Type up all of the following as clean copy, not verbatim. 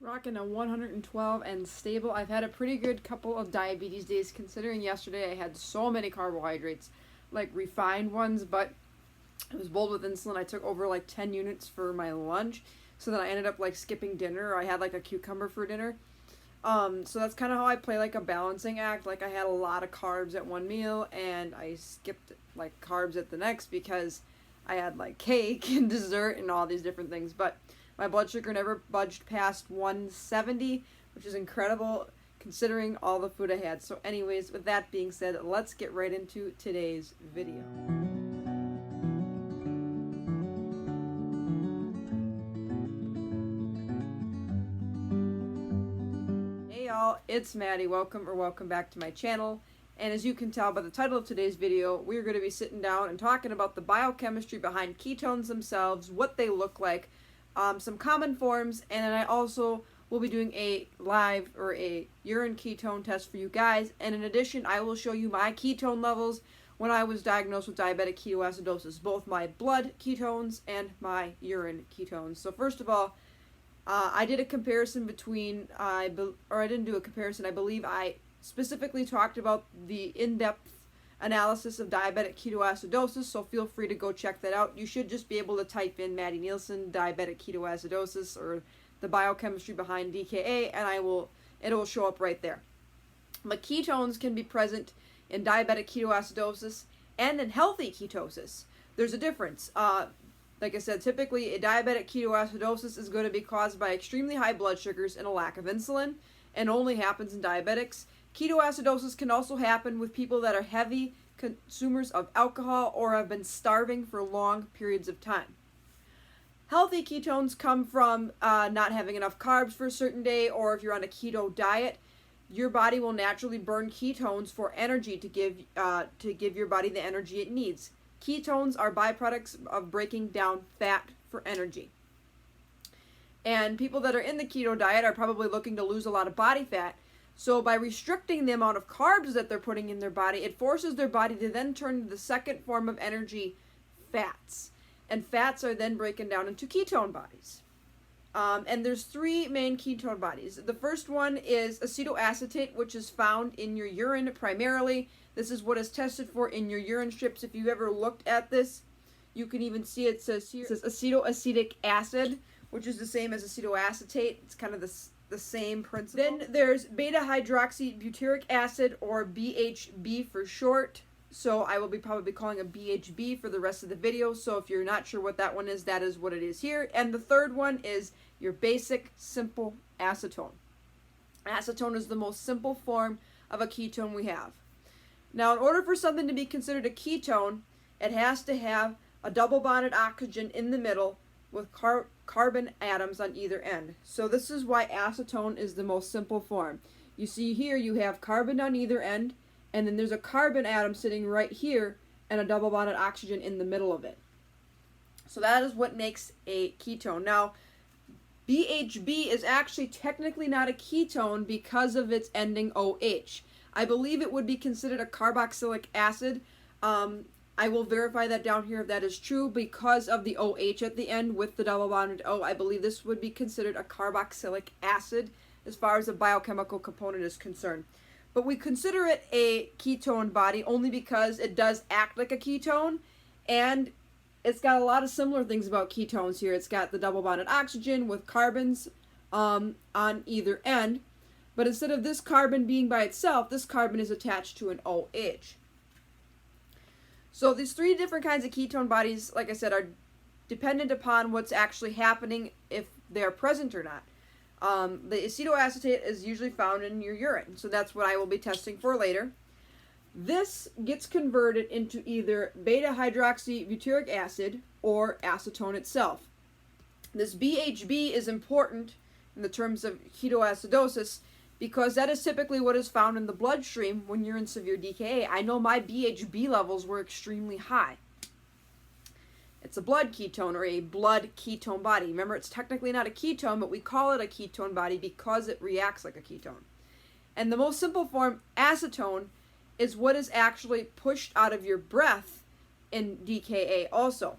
Rocking a 112 and stable. I've had a pretty good couple of diabetes days, considering yesterday I had so many carbohydrates, like refined ones, but it was bold with insulin. I took over like 10 units for my lunch, so then I ended up like skipping dinner. I had like a cucumber for dinner. So that's kind of how I play like a balancing act. Like I had a lot of carbs at one meal and I skipped like carbs at the next because I had like cake and dessert and all these different things. But my blood sugar never budged past 170, which is incredible considering all the food I had. So anyways, with that being said, let's get right into today's video. Hey y'all, it's Maddie. Welcome back to my channel. And as you can tell by the title of today's video, we're going to be sitting down and talking about the biochemistry behind ketones themselves, what they look like, some common forms, and then I also will be doing a live or a urine ketone test for you guys. And in addition, I will show you my ketone levels when I was diagnosed with diabetic ketoacidosis, both my blood ketones and my urine ketones. So first of all, I did a comparison between, I didn't do a comparison, I believe I specifically talked about the in-depth analysis of diabetic ketoacidosis, so feel free to go check that out. You should just be able to type in Maddie Nielsen, diabetic ketoacidosis, or the biochemistry behind DKA, and it will show up right there. But ketones can be present in diabetic ketoacidosis and in healthy ketosis. There's a difference. Like I said, typically a diabetic ketoacidosis is going to be caused by extremely high blood sugars and a lack of insulin, and only happens in diabetics. Ketoacidosis can also happen with people that are heavy consumers of alcohol or have been starving for long periods of time. Healthy ketones come from not having enough carbs for a certain day, or if you're on a keto diet, your body will naturally burn ketones for energy to give your body the energy it needs. Ketones are byproducts of breaking down fat for energy. And people that are in the keto diet are probably looking to lose a lot of body fat. So by restricting the amount of carbs that they're putting in their body, it forces their body to then turn to the second form of energy, fats. And fats are then broken down into ketone bodies. And there's three main ketone bodies. The first one is acetoacetate, which is found in your urine primarily. This is what is tested for in your urine strips. If you ever looked at this, you can even see it says here, it says acetoacetic acid, which is the same as acetoacetate. It's kind of the same principle. Then there's beta-hydroxybutyric acid, or BHB for short. So I will be probably calling a BHB for the rest of the video. So if you're not sure what that one is, that is what it is here. And the third one is your basic simple acetone. Acetone is the most simple form of a ketone we have. Now, in order for something to be considered a ketone, it has to have a double bonded oxygen in the middle with carbon atoms on either end. So this is why acetone is the most simple form. You see here you have carbon on either end, and then there's a carbon atom sitting right here and a double bonded oxygen in the middle of it. So that is what makes a ketone. Now, BHB is actually technically not a ketone because of its ending OH. I believe it would be considered a carboxylic acid. I will verify that down here if that is true. Because of the OH at the end with the double bonded O, I believe this would be considered a carboxylic acid as far as the biochemical component is concerned. But we consider it a ketone body only because it does act like a ketone, and it's got a lot of similar things about ketones here. It's got the double bonded oxygen with carbons on either end, but instead of this carbon being by itself, this carbon is attached to an OH. So these three different kinds of ketone bodies, like I said, are dependent upon what's actually happening, if they're present or not. The acetoacetate is usually found in your urine, so that's what I will be testing for later. This gets converted into either beta-hydroxybutyric acid or acetone itself. This BHB is important in the terms of ketoacidosis because that is typically what is found in the bloodstream when you're in severe DKA. I know my BHB levels were extremely high. It's a blood ketone or a blood ketone body. Remember, it's technically not a ketone, but we call it a ketone body because it reacts like a ketone. And the most simple form, acetone, is what is actually pushed out of your breath in DKA also.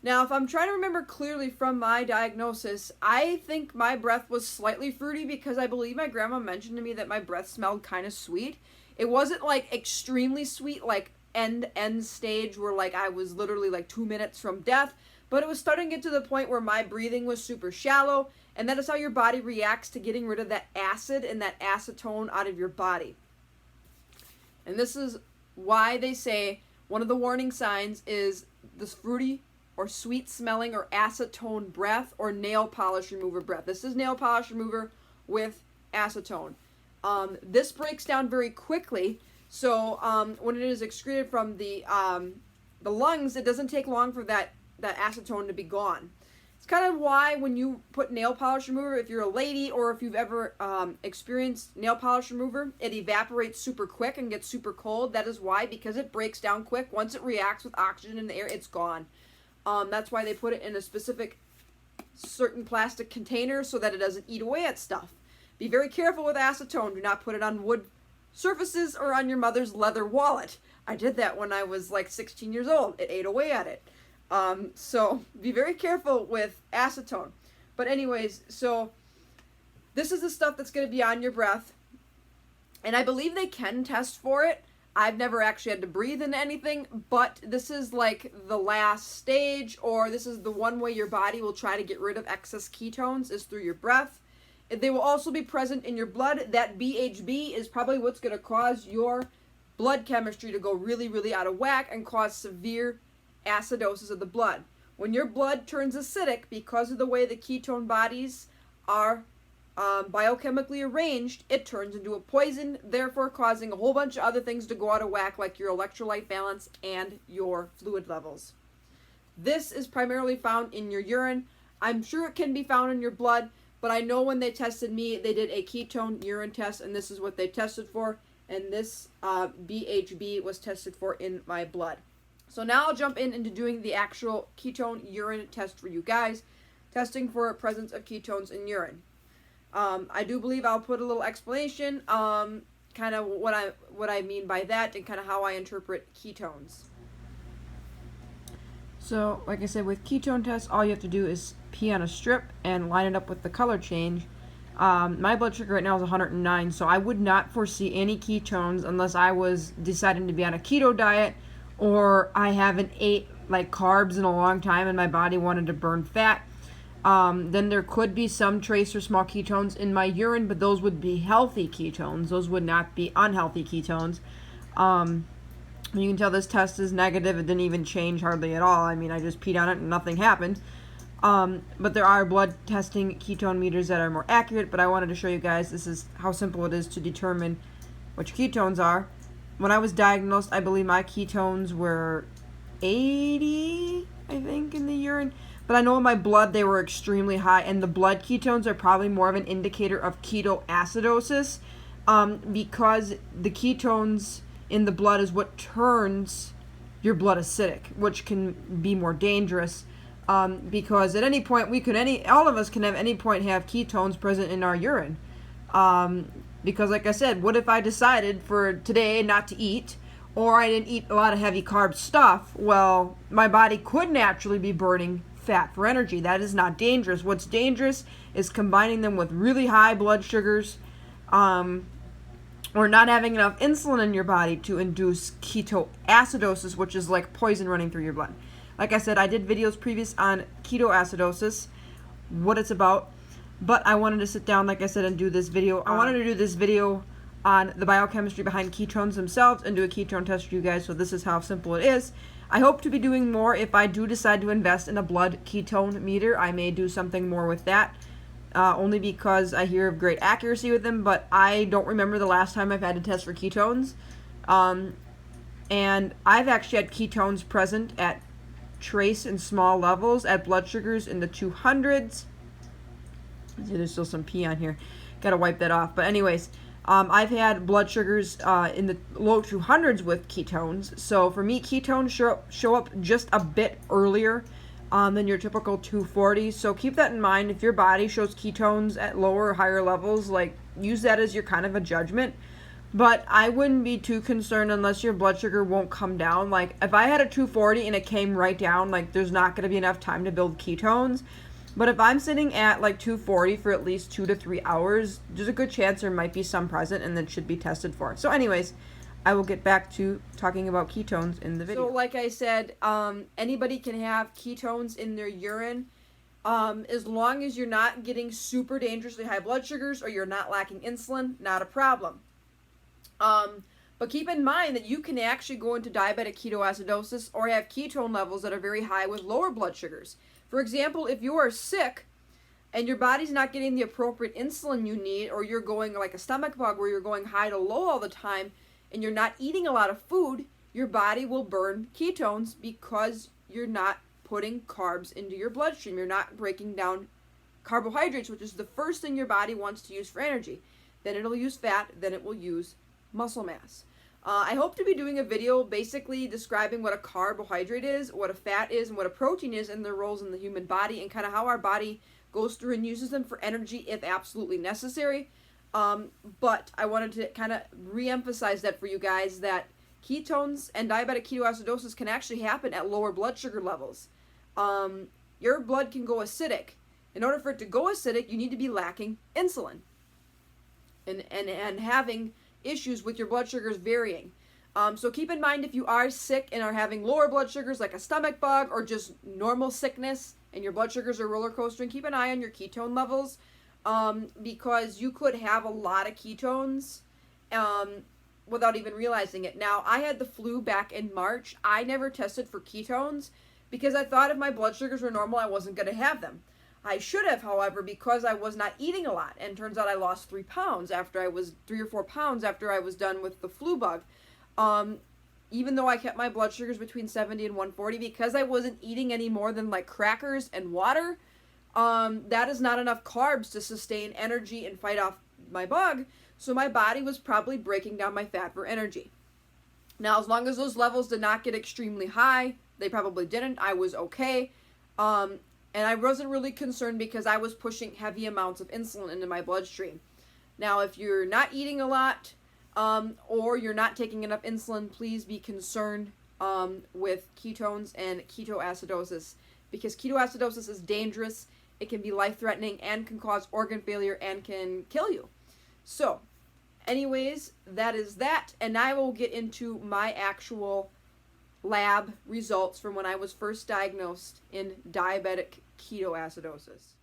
Now, if I'm trying to remember clearly from my diagnosis, I think my breath was slightly fruity because I believe my grandma mentioned to me that my breath smelled kind of sweet. It wasn't like extremely sweet, like end stage where like I was literally like 2 minutes from death, but it was starting to get to the point where my breathing was super shallow, and that is how your body reacts to getting rid of that acid and that acetone out of your body. And this is why they say one of the warning signs is this fruity or sweet smelling or acetone breath or nail polish remover breath. This is nail polish remover with acetone. This breaks down very quickly, so when it is excreted from the lungs, it doesn't take long for that acetone to be gone. It's kind of why when you put nail polish remover, if you're a lady or if you've ever experienced nail polish remover, it evaporates super quick and gets super cold. That is why, because it breaks down quick. Once it reacts with oxygen in the air, it's gone. That's why they put it in a specific certain plastic container so that it doesn't eat away at stuff. Be very careful with acetone. Do not put it on wood surfaces or on your mother's leather wallet. I did that when I was like 16 years old. It ate away at it. So be very careful with acetone. But anyways, so this is the stuff that's going to be on your breath. And I believe they can test for it. I've never actually had to breathe in anything, but this is like the last stage, or this is the one way your body will try to get rid of excess ketones is through your breath. They will also be present in your blood. That BHB is probably what's going to cause your blood chemistry to go really, really out of whack and cause severe acidosis of the blood. When your blood turns acidic because of the way the ketone bodies are biochemically arranged, it turns into a poison, therefore causing a whole bunch of other things to go out of whack, like your electrolyte balance and your fluid levels. This is primarily found in your urine. I'm sure it can be found in your blood, but I know when they tested me, they did a ketone urine test, and this is what they tested for, and this BHB was tested for in my blood. So now I'll jump into doing the actual ketone urine test for you guys, testing for presence of ketones in urine. I do believe I'll put a little explanation, kind of what I mean by that and kind of how I interpret ketones. So, like I said, with ketone tests, all you have to do is pee on a strip and line it up with the color change. My blood sugar right now is 109, so I would not foresee any ketones unless I was deciding to be on a keto diet or I haven't ate like carbs in a long time and my body wanted to burn fat. Then there could be some trace or small ketones in my urine, but those would be healthy ketones. Those would not be unhealthy ketones. You can tell this test is negative. It didn't even change hardly at all. I mean, I just peed on it and nothing happened. But there are blood testing ketone meters that are more accurate, but I wanted to show you guys this is how simple it is to determine which ketones are. When I was diagnosed, I believe my ketones were 80, I think, in the urine. But I know in my blood they were extremely high, and the blood ketones are probably more of an indicator of ketoacidosis, because the ketones in the blood is what turns your blood acidic, which can be more dangerous, because at any point all of us can at any point have ketones present in our urine. Because like I said, what if I decided for today not to eat, or I didn't eat a lot of heavy carb stuff? Well, my body could naturally be burning fat for energy. That is not dangerous. What's dangerous is combining them with really high blood sugars, or not having enough insulin in your body to induce ketoacidosis, which is like poison running through your blood. Like I said, I did videos previous on ketoacidosis, what it's about, but I wanted to sit down, like I said, and do this video. I wanted to do this video on the biochemistry behind ketones themselves and do a ketone test for you guys, so this is how simple it is. I hope to be doing more. If I do decide to invest in a blood ketone meter, I may do something more with that, only because I hear of great accuracy with them, but I don't remember the last time I've had to test for ketones. And I've actually had ketones present at trace and small levels at blood sugars in the 200s. See, there's still some pee on here. Gotta wipe that off. But anyways, I've had blood sugars in the low 200s with ketones. So for me, ketones show up just a bit earlier than your typical 240. So keep that in mind. If your body shows ketones at lower or higher levels, like use that as your kind of a judgment. But I wouldn't be too concerned unless your blood sugar won't come down. Like, if I had a 240 and it came right down, like, there's not going to be enough time to build ketones. But if I'm sitting at, like, 240 for at least 2 to 3 hours, there's a good chance there might be some present and that should be tested for. So anyways, I will get back to talking about ketones in the video. So like I said, anybody can have ketones in their urine. As long as you're not getting super dangerously high blood sugars or you're not lacking insulin, not a problem. But keep in mind that you can actually go into diabetic ketoacidosis or have ketone levels that are very high with lower blood sugars. For example, if you are sick and your body's not getting the appropriate insulin you need, or you're going like a stomach bug where you're going high to low all the time and you're not eating a lot of food, your body will burn ketones because you're not putting carbs into your bloodstream. You're not breaking down carbohydrates, which is the first thing your body wants to use for energy. Then it'll use fat, then it will use muscle mass. I hope to be doing a video basically describing what a carbohydrate is, what a fat is, and what a protein is, and their roles in the human body, and kind of how our body goes through and uses them for energy if absolutely necessary. But I wanted to kind of re-emphasize that for you guys, that ketones and diabetic ketoacidosis can actually happen at lower blood sugar levels. Your blood can go acidic. In order for it to go acidic, you need to be lacking insulin and having issues with your blood sugars varying. So keep in mind, if you are sick and are having lower blood sugars like a stomach bug or just normal sickness and your blood sugars are roller coastering, keep an eye on your ketone levels, because you could have a lot of ketones without even realizing it. Now, I had the flu back in March. I never tested for ketones because I thought if my blood sugars were normal, I wasn't going to have them. I should have, however, because I was not eating a lot. And turns out I lost 3 pounds after I was 3 or 4 pounds after I was done with the flu bug. Even though I kept my blood sugars between 70 and 140, because I wasn't eating any more than like crackers and water, that is not enough carbs to sustain energy and fight off my bug. So my body was probably breaking down my fat for energy. Now, as long as those levels did not get extremely high, they probably didn't, I was okay. And I wasn't really concerned because I was pushing heavy amounts of insulin into my bloodstream. Now, if you're not eating a lot or you're not taking enough insulin, please be concerned with ketones and ketoacidosis, because ketoacidosis is dangerous. It can be life-threatening and can cause organ failure and can kill you. So, anyways, that is that. And now I will get into my actual lab results from when I was first diagnosed in diabetic ketoacidosis.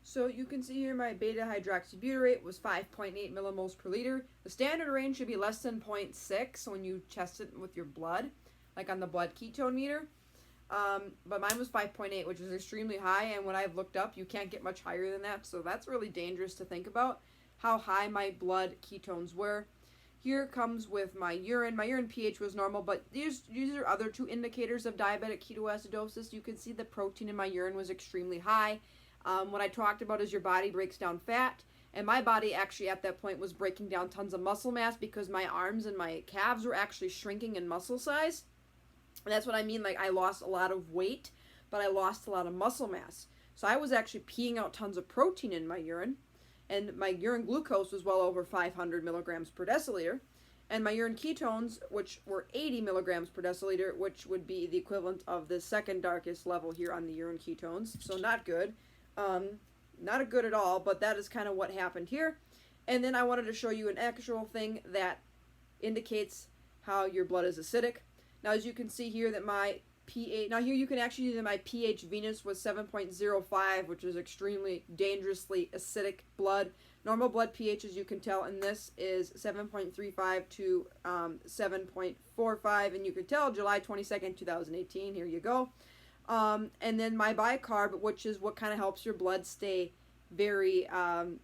So you can see here my beta hydroxybutyrate was 5.8 millimoles per liter. The standard range should be less than 0.6 when you test it with your blood, like on the blood ketone meter. But mine was 5.8, which is extremely high, and when I've looked up, you can't get much higher than that, so that's really dangerous to think about, how high my blood ketones were. Here comes with my urine. My urine pH was normal, but these are other 2 indicators of diabetic ketoacidosis. You can see the protein in my urine was extremely high. What I talked about is your body breaks down fat, and my body actually at that point was breaking down tons of muscle mass because my arms and my calves were actually shrinking in muscle size. And that's what I mean, like I lost a lot of weight, but I lost a lot of muscle mass. So I was actually peeing out tons of protein in my urine. And my urine glucose was well over 500 milligrams per deciliter. And my urine ketones, which were 80 milligrams per deciliter, which would be the equivalent of the second darkest level here on the urine ketones. So not good. Not good at all, but that is kind of what happened here. And then I wanted to show you an actual thing that indicates how your blood is acidic. Now, as you can see here that my pH, now here you can actually see that my pH venous was 7.05, which is extremely dangerously acidic blood. Normal blood pH, as you can tell in this, is 7.35 to 7.45, and you can tell July 22nd, 2018, here you go. And then my bicarb, which is what kind of helps your blood stay very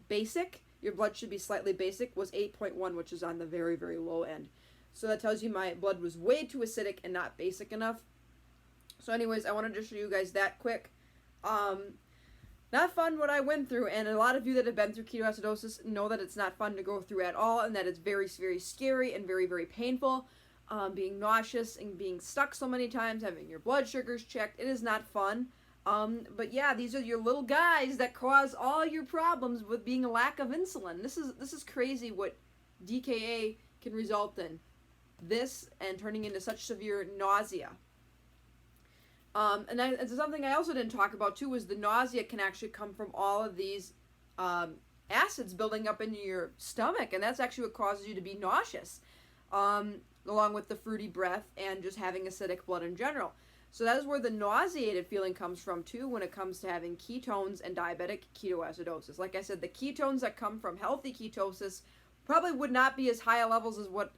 basic, your blood should be slightly basic, was 8.1, which is on the very, very low end. So that tells you my blood was way too acidic and not basic enough. So anyways, I wanted to show you guys that quick. Not fun what I went through, and a lot of you that have been through ketoacidosis know that it's not fun to go through at all, and that it's very, very scary and very, very painful. Being nauseous and being stuck so many times, having your blood sugars checked, it is not fun. But yeah, these are your little guys that cause all your problems with being a lack of insulin. This is crazy what DKA can result in this and turning into such severe nausea. And something I also didn't talk about too was the nausea can actually come from all of these acids building up in your stomach, and that's actually what causes you to be nauseous, along with the fruity breath and just having acidic blood in general. So that is where the nauseated feeling comes from too when it comes to having ketones and diabetic ketoacidosis. Like I said, the ketones that come from healthy ketosis probably would not be as high a levels as what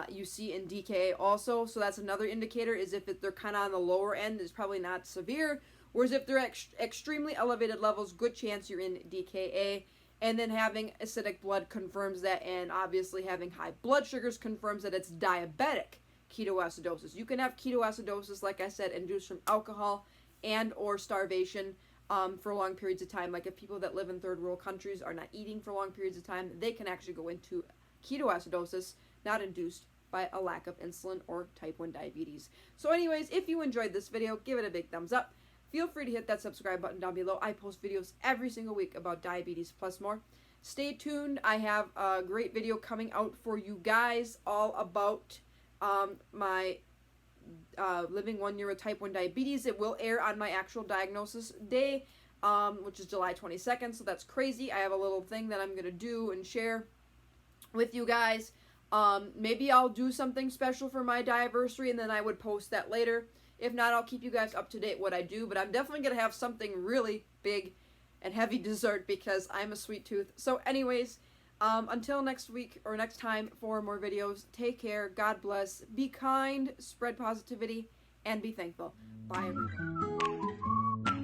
you see in DKA also. So that's another indicator, is if they're kind of on the lower end, it's probably not severe. Whereas if they're extremely elevated levels, good chance you're in DKA. And then having acidic blood confirms that, and obviously having high blood sugars confirms that it's diabetic ketoacidosis. You can have ketoacidosis, like I said, induced from alcohol and or starvation for long periods of time. Like if people that live in third world countries are not eating for long periods of time, they can actually go into ketoacidosis, not induced by a lack of insulin or type 1 diabetes. So anyways, if you enjoyed this video, give it a big thumbs up. Feel free to hit that subscribe button down below. I post videos every single week about diabetes plus more. Stay tuned. I have a great video coming out for you guys all about my living 1 year with type 1 diabetes. It will air on my actual diagnosis day, which is July 22nd, so that's crazy. I have a little thing that I'm going to do and share with you guys. Maybe I'll do something special for my diaversary, and then I would post that later. If not, I'll keep you guys up to date what I do, but I'm definitely going to have something really big and heavy dessert because I'm a sweet tooth. So anyways, until next week or next time for more videos, take care, God bless, be kind, spread positivity, and be thankful. Bye, everyone.